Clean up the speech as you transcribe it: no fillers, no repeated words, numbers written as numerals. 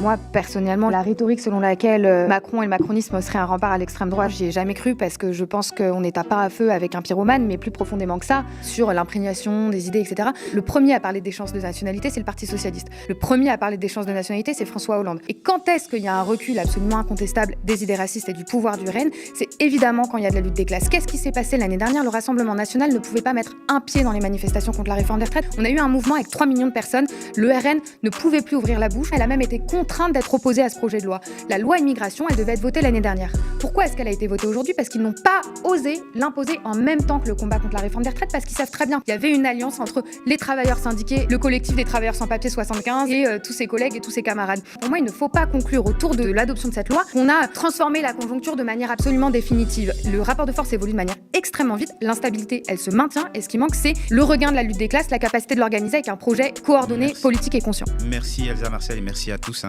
Moi, personnellement, la rhétorique selon laquelle Macron et le macronisme seraient un rempart à l'extrême droite, j'y ai jamais cru parce que je pense qu'on est à part à feu avec un pyromane, mais plus profondément que ça, sur l'imprégnation des idées, etc. Le premier à parler d'échéance de nationalité, c'est le Parti socialiste. Le premier à parler d'échéance de nationalité, c'est François Hollande. Et quand est-ce qu'il y a un recul absolument incontestable des idées racistes et du pouvoir du RN? C'est évidemment quand il y a de la lutte des classes. Qu'est-ce qui s'est passé l'année dernière? Le Rassemblement national ne pouvait pas mettre un pied dans les manifestations contre la réforme des retraites. On a eu un mouvement avec 3 millions de personnes. Le RN ne pouvait plus ouvrir la bouche. Elle a même été contrainte d'être opposée à ce projet de loi. La loi immigration, elle devait être votée l'année dernière. Pourquoi est-ce qu'elle a été votée aujourd'hui? Parce qu'ils n'ont pas osé l'imposer en même temps que le combat contre la réforme des retraites, parce qu'ils savent très bien qu'il y avait une alliance entre les travailleurs syndiqués, le collectif des travailleurs sans papier 75 et tous ses collègues et tous ses camarades. Pour moi, il ne faut pas conclure autour de l'adoption de cette loi qu'on a transformé la conjoncture de manière absolument définitive. Le rapport de force évolue de manière extrêmement vite, l'instabilité, elle se maintient, et ce qui manque, c'est le regain de la lutte des classes, la capacité de l'organiser avec un projet coordonné, politique et conscient. Merci Elsa Marcel et merci à tous.